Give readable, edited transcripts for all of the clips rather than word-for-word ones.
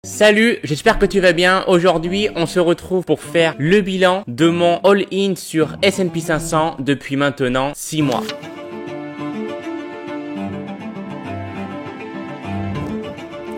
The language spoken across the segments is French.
Salut, j'espère que tu vas bien. Aujourd'hui, on se retrouve pour faire le bilan de mon all-in sur S&P 500 depuis maintenant 6 mois.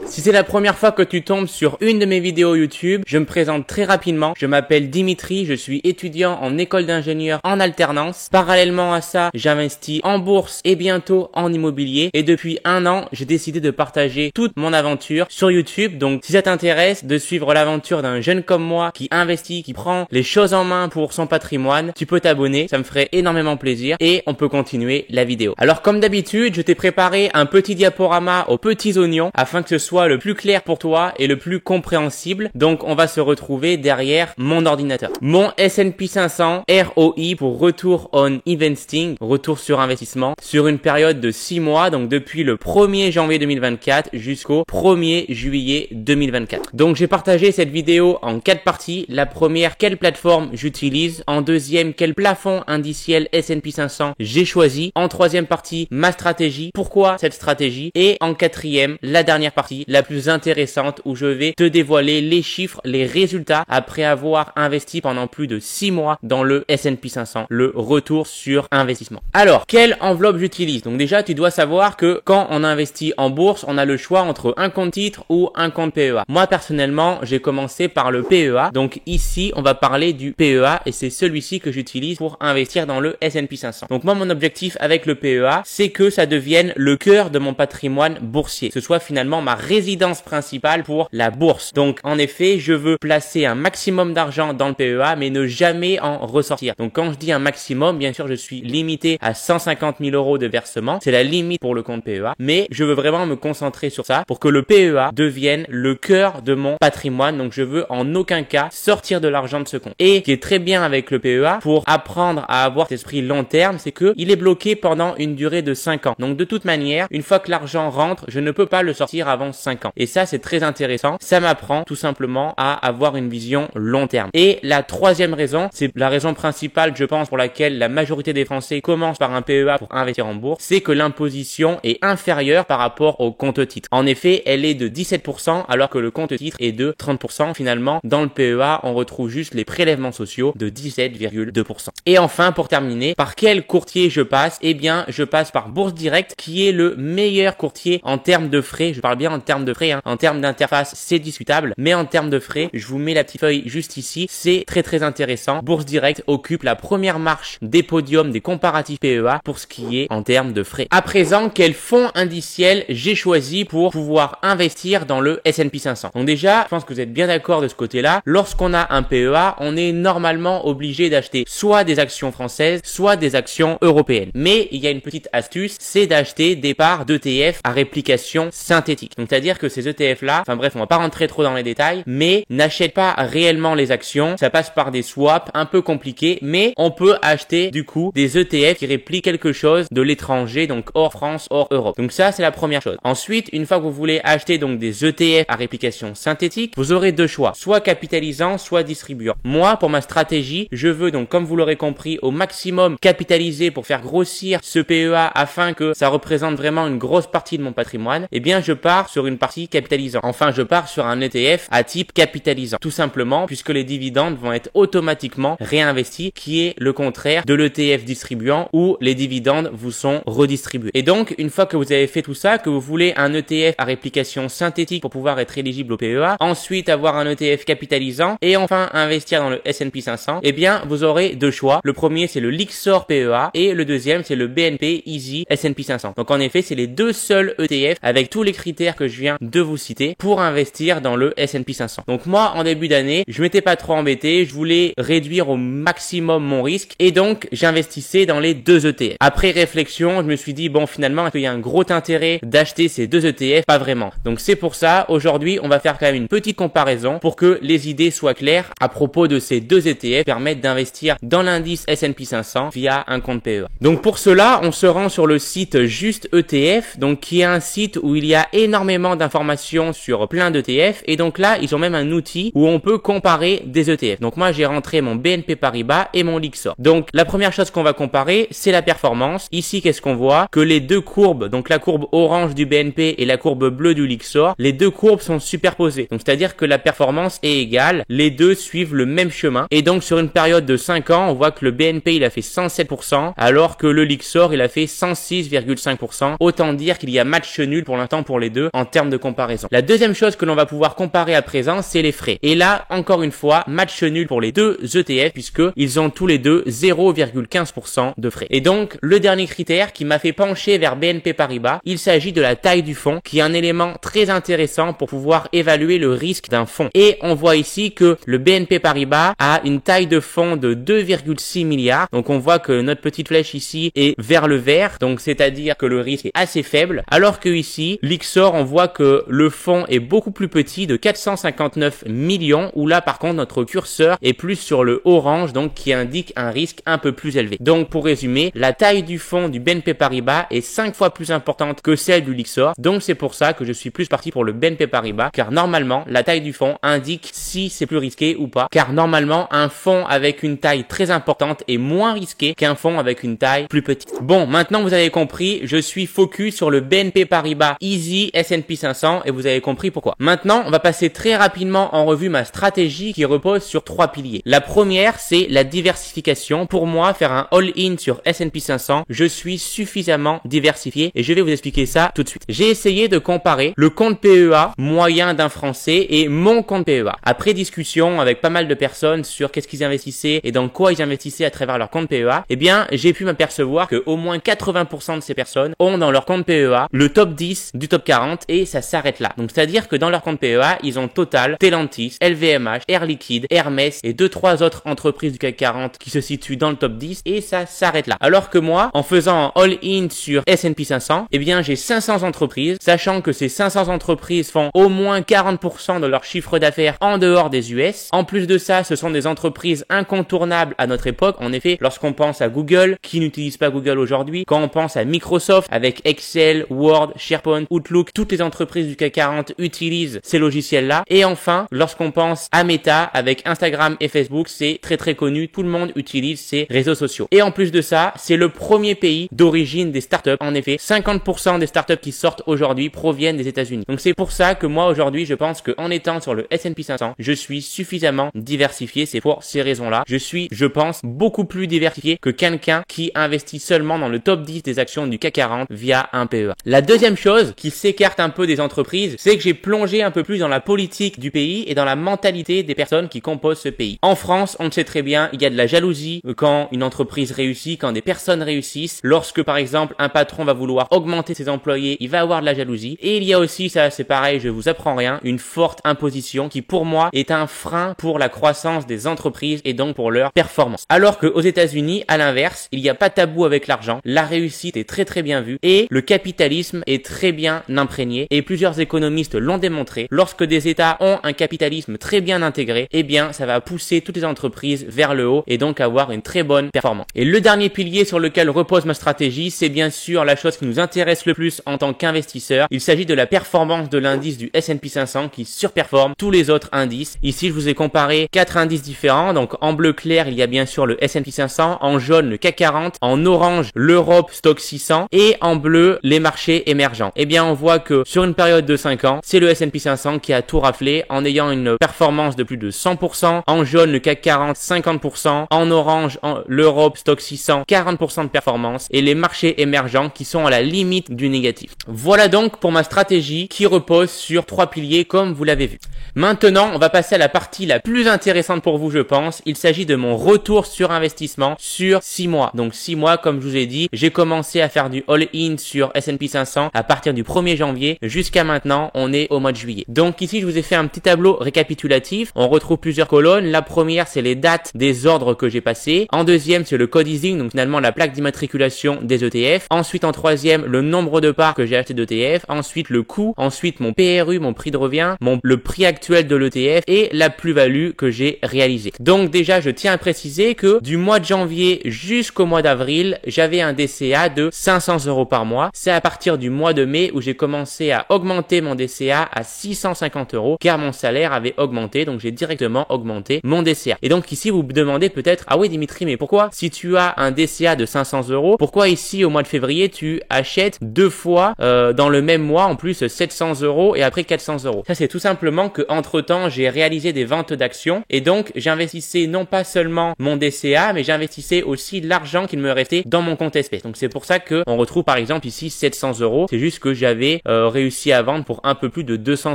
Si c'est la première fois que tu tombes sur une de mes vidéos YouTube, je me présente très rapidement. Je m'appelle Dimitri, je suis étudiant en école d'ingénieur en alternance. Parallèlement à ça, j'investis en bourse et bientôt en immobilier. Et depuis 1 an, j'ai décidé de partager toute mon aventure sur YouTube. Donc si ça t'intéresse de suivre l'aventure d'un jeune comme moi qui investit, qui prend les choses en main pour son patrimoine, tu peux t'abonner, ça me ferait énormément plaisir et on peut continuer la vidéo. Alors comme d'habitude, je t'ai préparé un petit diaporama aux petits oignons afin que ce soit le plus clair pour toi et le plus compréhensible. Donc on va se retrouver derrière mon ordinateur. Mon S&P 500 ROI pour Retour on Investing, retour sur investissement, sur une période de 6 mois, donc depuis le 1er janvier 2024 jusqu'au 1er juillet 2024. Donc j'ai partagé cette vidéo en 4 parties. La première, quelle plateforme j'utilise. En deuxième, quel plafond indiciel S&P 500 j'ai choisi. En troisième partie, ma stratégie, pourquoi cette stratégie. Et en quatrième, la dernière partie, la plus intéressante, où je vais te dévoiler les chiffres, les résultats après avoir investi pendant plus de 6 mois dans le S&P 500, le retour sur investissement. Alors, quelle enveloppe j'utilise? Donc déjà, tu dois savoir que quand on investit en bourse, on a le choix entre un compte titre ou un compte PEA. Moi, personnellement, j'ai commencé par le PEA. Donc ici, on va parler du PEA et c'est celui-ci que j'utilise pour investir dans le S&P 500. Donc moi, mon objectif avec le PEA, c'est que ça devienne le cœur de mon patrimoine boursier. Que ce soit finalement ma résidence principale pour la bourse. Donc en effet, je veux placer un maximum d'argent dans le PEA mais ne jamais en ressortir. Donc quand je dis un maximum, bien sûr je suis limité à 150 000 € de versement. C'est la limite pour le compte PEA. Mais je veux vraiment me concentrer sur ça pour que le PEA devienne le cœur de mon patrimoine. Donc je veux en aucun cas sortir de l'argent de ce compte. Et ce qui est très bien avec le PEA pour apprendre à avoir cet esprit long terme, c'est que il est bloqué pendant une durée de 5 ans. Donc de toute manière, une fois que l'argent rentre, je ne peux pas le sortir avant 5 ans. Et ça, c'est très intéressant. Ça m'apprend tout simplement à avoir une vision long terme. Et la troisième raison, c'est la raison principale, je pense, pour laquelle la majorité des Français commencent par un PEA pour investir en bourse, c'est que l'imposition est inférieure par rapport au compte titre. En effet, elle est de 17% alors que le compte titre est de 30%. Finalement, dans le PEA, on retrouve juste les prélèvements sociaux de 17,2%. Et enfin, pour terminer, par quel courtier je passe? Eh bien, je passe par Bourse Direct, qui est le meilleur courtier en termes de frais. Je parle bien en termes de frais, hein. En termes d'interface, c'est discutable, mais en termes de frais, je vous mets la petite feuille juste ici, c'est très intéressant. Bourse Direct occupe la première marche des podiums des comparatifs PEA pour ce qui est en termes de frais. À présent, quel fonds indiciel j'ai choisi pour pouvoir investir dans le S&P 500? Donc déjà, je pense que vous êtes bien d'accord de ce côté-là. Lorsqu'on a un PEA, on est normalement obligé d'acheter soit des actions françaises, soit des actions européennes. Mais il y a une petite astuce, c'est d'acheter des parts d'ETF à réplication synthétique. Donc c'est-à-dire que ces ETF là, enfin bref, on va pas rentrer trop dans les détails, mais n'achète pas réellement les actions, ça passe par des swaps un peu compliqués, mais on peut acheter du coup des ETF qui répliquent quelque chose de l'étranger, donc hors France, hors Europe. Donc ça, c'est la première chose. Ensuite, une fois que vous voulez acheter donc des ETF à réplication synthétique, vous aurez deux choix, soit capitalisant, soit distribuant. Moi, pour ma stratégie, je veux donc, comme vous l'aurez compris, au maximum capitaliser pour faire grossir ce PEA afin que ça représente vraiment une grosse partie de mon patrimoine. Eh bien, je pars sur une partie capitalisant. Enfin, je pars sur un ETF à type capitalisant. Tout simplement, puisque les dividendes vont être automatiquement réinvestis, qui est le contraire de l'ETF distribuant où les dividendes vous sont redistribués. Et donc, une fois que vous avez fait tout ça, que vous voulez un ETF à réplication synthétique pour pouvoir être éligible au PEA, ensuite avoir un ETF capitalisant et enfin investir dans le S&P 500, eh bien, vous aurez deux choix. Le premier, c'est le Lyxor PEA et le deuxième, c'est le BNP Easy S&P 500. Donc, en effet, c'est les deux seuls ETF avec tous les critères que je viens de vous citer pour investir dans le S&P 500. Donc moi, en début d'année, je m'étais pas trop embêté, je voulais réduire au maximum mon risque et donc j'investissais dans les deux ETF. Après réflexion, je me suis dit bon, finalement, est-ce qu'il y a un gros intérêt d'acheter ces deux ETF? Pas vraiment. Donc c'est pour ça, aujourd'hui, on va faire quand même une petite comparaison pour que les idées soient claires à propos de ces deux ETF qui permettent d'investir dans l'indice S&P 500 via un compte PEA. Donc pour cela, on se rend sur le site Juste ETF, donc qui est un site où il y a énormément d'informations sur plein d'ETF et donc là, ils ont même un outil où on peut comparer des ETF. Donc moi, j'ai rentré mon BNP Paribas et mon Lyxor. Donc la première chose qu'on va comparer, c'est la performance. Ici, qu'est-ce qu'on voit? Que les deux courbes, donc la courbe orange du BNP et la courbe bleue du Lyxor, les deux courbes sont superposées. Donc c'est-à-dire que la performance est égale, les deux suivent le même chemin et donc sur une période de 5 ans, on voit que le BNP il a fait 107% alors que le Lyxor il a fait 106,5%. Autant dire qu'il y a match nul pour l'instant pour les deux en termes de comparaison. La deuxième chose que l'on va pouvoir comparer à présent, c'est les frais. Et là, encore une fois, match nul pour les deux ETF puisque ils ont tous les deux 0,15% de frais. Et donc, le dernier critère qui m'a fait pencher vers BNP Paribas, il s'agit de la taille du fonds qui est un élément très intéressant pour pouvoir évaluer le risque d'un fonds. Et on voit ici que le BNP Paribas a une taille de fonds de 2,6 milliards. Donc on voit que notre petite flèche ici est vers le vert, donc c'est-à-dire que le risque est assez faible, alors que ici, Lyxor, on voit que le fonds est beaucoup plus petit de 459 millions, où là par contre notre curseur est plus sur le orange, donc qui indique un risque un peu plus élevé. Donc pour résumer, la taille du fonds du BNP Paribas est 5 fois plus importante que celle du Lyxor, donc c'est pour ça que je suis plus parti pour le BNP Paribas, car normalement la taille du fonds indique si c'est plus risqué ou pas, car normalement un fonds avec une taille très importante est moins risqué qu'un fonds avec une taille plus petite. Bon, maintenant vous avez compris, je suis focus sur le BNP Paribas Easy S&P 500 et vous avez compris pourquoi. Maintenant, on va passer très rapidement en revue ma stratégie qui repose sur 3 piliers. La première, c'est la diversification. Pour moi, faire un all-in sur S&P 500, je suis suffisamment diversifié et je vais vous expliquer ça tout de suite. J'ai essayé de comparer le compte PEA moyen d'un Français et mon compte PEA. Après discussion avec pas mal de personnes sur qu'est-ce qu'ils investissaient et dans quoi ils investissaient à travers leur compte PEA, eh bien, j'ai pu m'apercevoir que au moins 80% de ces personnes ont dans leur compte PEA le top 10 du top 40 et ça s'arrête là. Donc, c'est-à-dire que dans leur compte PEA, ils ont Total, Stellantis, LVMH, Air Liquide, Hermès et 2-3 autres entreprises du CAC 40 qui se situent dans le top 10 et ça s'arrête là. Alors que moi, en faisant un all-in sur S&P 500, eh bien, j'ai 500 entreprises, sachant que ces 500 entreprises font au moins 40% de leur chiffre d'affaires en dehors des US. En plus de ça, ce sont des entreprises incontournables à notre époque. En effet, lorsqu'on pense à Google, qui n'utilise pas Google aujourd'hui, quand on pense à Microsoft avec Excel, Word, SharePoint, Outlook, toutes les entreprises du CAC 40 utilisent ces logiciels-là. Et enfin, lorsqu'on pense à Meta avec Instagram et Facebook, c'est très très connu, tout le monde utilise ces réseaux sociaux. Et en plus de ça, c'est le premier pays d'origine des startups. En effet, 50% des startups qui sortent aujourd'hui proviennent des États-Unis. Donc c'est pour ça que moi aujourd'hui, je pense qu'en étant sur le S&P 500, je suis suffisamment diversifié. C'est pour ces raisons-là. Je suis, je pense, beaucoup plus diversifié que quelqu'un qui investit seulement dans le top 10 des actions du CAC 40 via un PEA. La deuxième chose qui s'écarte un peu des entreprises, c'est que j'ai plongé un peu plus dans la politique du pays et dans la mentalité des personnes qui composent ce pays. En France, on le sait très bien, il y a de la jalousie quand une entreprise réussit, quand des personnes réussissent. Lorsque, par exemple, un patron va vouloir augmenter ses employés, il va avoir de la jalousie. Et il y a aussi, ça c'est pareil, je vous apprends rien, une forte imposition qui pour moi est un frein pour la croissance des entreprises et donc pour leur performance. Alors qu'aux États-Unis, à l'inverse, il n'y a pas de tabou avec l'argent, la réussite est très très bien vue et le capitalisme est très bien imprégné et plusieurs économistes l'ont démontré. Lorsque des États ont un capitalisme très bien intégré, eh bien ça va pousser toutes les entreprises vers le haut et donc avoir une très bonne performance. Et le dernier pilier sur lequel repose ma stratégie, c'est bien sûr la chose qui nous intéresse le plus en tant qu'investisseur. Il s'agit de la performance de l'indice du S&P 500 qui surperforme tous les autres indices. Ici, je vous ai comparé 4 indices différents. Donc en bleu clair, il y a bien sûr le S&P 500, en jaune le CAC 40, en orange l'Europe Stock 600 et en bleu les marchés émergents. Eh bien, on voit que sur une période de 5 ans, c'est le S&P 500 qui a tout raflé en ayant une performance de plus de 100%, en jaune le CAC 40 50%, en orange l'Europe Stock 600 40% de performance et les marchés émergents qui sont à la limite du négatif. Voilà donc pour ma stratégie qui repose sur 3 piliers comme vous l'avez vu. Maintenant, on va passer à la partie la plus intéressante pour vous, je pense. Il s'agit de mon retour sur investissement sur 6 mois. Donc 6 mois, comme je vous ai dit, j'ai commencé à faire du all-in sur S&P 500 à partir du 1er janvier jusqu'à maintenant, on est au mois de juillet. Donc ici, je vous ai fait un petit tableau récapitulatif. On retrouve plusieurs colonnes. La première, c'est les dates des ordres que j'ai passés. En deuxième, c'est le code easing, donc finalement la plaque d'immatriculation des ETF. Ensuite, en troisième, le nombre de parts que j'ai acheté d'ETF. Ensuite, le coût. Ensuite, mon PRU, mon prix de revient, le prix actuel de l'ETF et la plus-value que j'ai réalisée. Donc déjà, je tiens à préciser que du mois de janvier jusqu'au mois d'avril, j'avais un DCA de 500 € par mois. C'est à partir du mois de mai où j'ai commencé à augmenté mon DCA à 650 € car mon salaire avait augmenté, donc j'ai directement augmenté mon DCA. Et donc ici vous me demandez peut-être, ah oui Dimitri, mais pourquoi si tu as un DCA de 500 €, pourquoi ici au mois de février tu achètes deux fois dans le même mois en plus 700 € et après 400 €? Ça c'est tout simplement que entre temps j'ai réalisé des ventes d'actions et donc j'investissais non pas seulement mon DCA mais j'investissais aussi l'argent qu'il me restait dans mon compte espèces. Donc c'est pour ça que on retrouve par exemple ici 700 €. C'est juste que j'avais réussi à vendre pour un peu plus de 200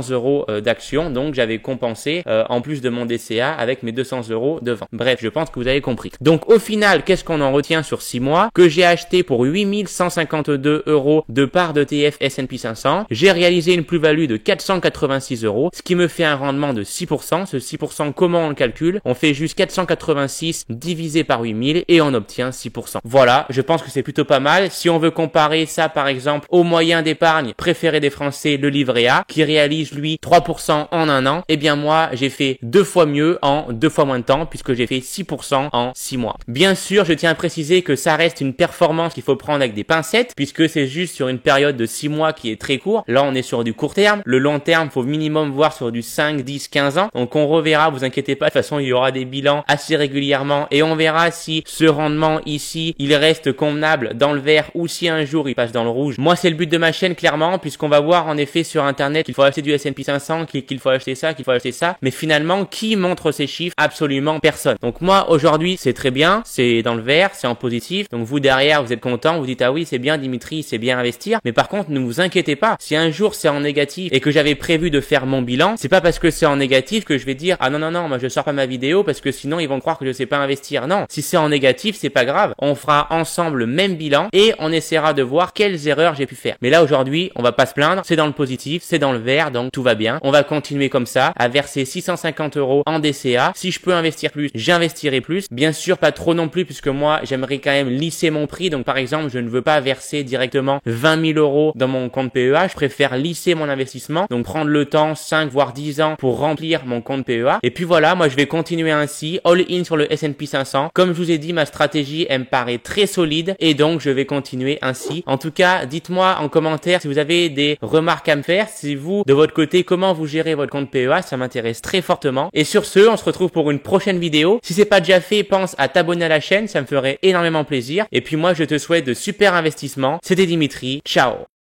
€ d'actions, donc j'avais compensé en plus de mon DCA avec mes 200 € de vente. Bref, je pense que vous avez compris. Donc au final, qu'est-ce qu'on en retient sur 6 mois? Que j'ai acheté pour 8152 € de parts d'ETF S&P 500. J'ai réalisé une plus-value de 486 €, ce qui me fait un rendement de 6%. Ce 6%, comment on le calcule? On fait juste 486 divisé par 8000 et on obtient 6%. Voilà, je pense que c'est plutôt pas mal. Si on veut comparer ça par exemple au moyen d'épargne préféré des Français, le livret A, qui réalise lui 3% en un an, eh bien moi j'ai fait 2 fois mieux en 2 fois moins de temps puisque j'ai fait 6% en 6 mois. Bien sûr, je tiens à préciser que ça reste une performance qu'il faut prendre avec des pincettes puisque c'est juste sur une période de 6 mois qui est très court. Là on est sur du court terme. Le long terme, faut minimum voir sur du 5, 10, 15 ans. Donc on reverra, vous inquiétez pas, de toute façon il y aura des bilans assez régulièrement et on verra si ce rendement ici, il reste convenable dans le vert ou si un jour il passe dans le rouge. Moi c'est le but de ma chaîne clairement puisqu'on va voir en effet sur internet qu'il faut acheter du S&P 500, qu'il faut acheter ça, qu'il faut acheter ça. Mais finalement, qui montre ces chiffres? Absolument personne. Donc moi aujourd'hui c'est très bien, c'est dans le vert, c'est en positif. Donc vous derrière vous êtes content, vous dites ah oui c'est bien Dimitri, c'est bien investir. Mais par contre ne vous inquiétez pas, si un jour c'est en négatif et que j'avais prévu de faire mon bilan, c'est pas parce que c'est en négatif que je vais dire ah non moi je sors pas ma vidéo parce que sinon ils vont croire que je sais pas investir. Non, si c'est en négatif c'est pas grave, on fera ensemble le même bilan et on essaiera de voir quelles erreurs j'ai pu faire. Mais là aujourd'hui on va pas se plaindre, c'est dans le positif, c'est dans le vert, donc tout va bien. On va continuer comme ça à verser 650 € en DCA. Si je peux investir plus, j'investirai plus. Bien sûr pas trop non plus puisque moi j'aimerais quand même lisser mon prix. Donc par exemple je ne veux pas verser directement 20 000 € dans mon compte PEA. Je préfère lisser mon investissement, donc prendre le temps 5 voire 10 ans pour remplir mon compte PEA. Et puis voilà, moi je vais continuer ainsi, all in sur le S&P 500. Comme je vous ai dit, ma stratégie elle me paraît très solide et donc je vais continuer ainsi. En tout cas, dites-moi en commentaire si vous avez des remarques à me faire, si vous de votre côté comment vous gérez votre compte PEA, ça m'intéresse très fortement. Et sur ce, on se retrouve pour une prochaine vidéo. Si c'est pas déjà fait, pense à t'abonner à la chaîne, ça me ferait énormément plaisir. Et puis moi je te souhaite de super investissements. C'était Dimitri, ciao.